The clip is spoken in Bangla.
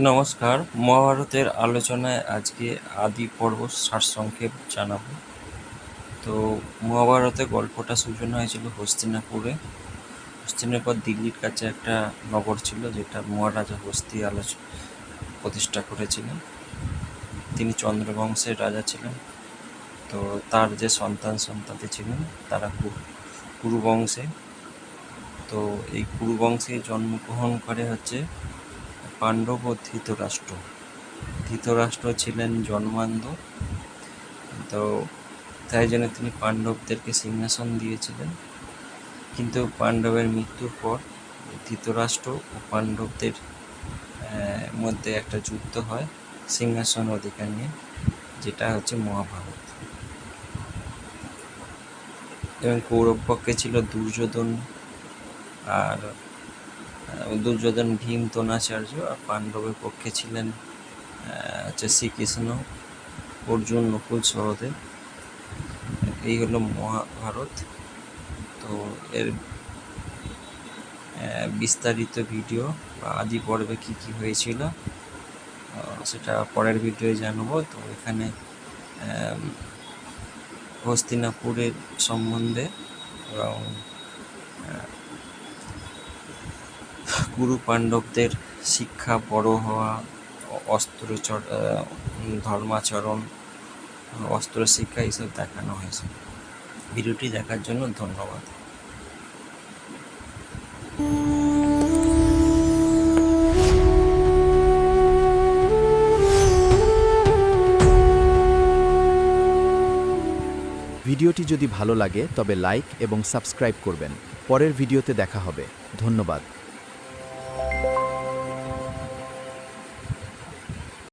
নমস্কার, মহাভারতের আলোচনায় আজকে আদি পর্ব সারসংক্ষেপ জানাবো। তো মহাভারতে গল্পটা সূচনা হয়েছিল হস্তিনাপুরে। হস্তিনাপুর দিল্লির কাছে একটা নগর ছিল, যেটা মহারাজা হস্তি প্রতিষ্ঠা করেছিলেন। তিনি চন্দ্রবংশের রাজা ছিলেন। তো তার যে সন্তানটি ছিলেন তারা কুরু বংশে। তো এই কুরু বংশে জন্মগ্রহণ করে হচ্ছে পাণ্ডব ও ধৃতরাষ্ট্র। ধৃতরাষ্ট্র ছিলেন জন্মান্ধ, তো তাই জন্য তিনি পাণ্ডবদেরকে সিংহাসন দিয়েছিলেন। কিন্তু পাণ্ডবের মৃত্যুর পর ধৃতরাষ্ট্র ও পাণ্ডবদের মধ্যে একটা যুদ্ধ হয় সিংহাসন অধিকার নিয়ে, যেটা হচ্ছে মহাভারত। এবং কৌরব পক্ষে ছিল দুর্যোধন, আর দুর্যোধন ভীম দ্রোণাচার্য, আর পাণ্ডবের পক্ষে ছিলেন হচ্ছে শ্রীকৃষ্ণ, অর্জুন, নকুল, সহদেব। এই হলো মহাভারত। তো এর বিস্তারিত ভিডিও বা আদি পর্বে কী কী হয়েছিল সেটা পরের ভিডিওয়ে জানাবো। তো এখানে হস্তিনাপুরের সম্বন্ধে এবং গুরু পাণ্ডবদের শিক্ষা, বড় হওয়া, ধর্মাচরণ, অস্ত্র শিক্ষা এইসব দেখানো হয়েছে। ভিডিওটি দেখার জন্য ধন্যবাদ। ভিডিওটি যদি ভালো লাগে তবে লাইক এবং সাবস্ক্রাইব করবেন। পরের ভিডিওতে দেখা হবে। ধন্যবাদ।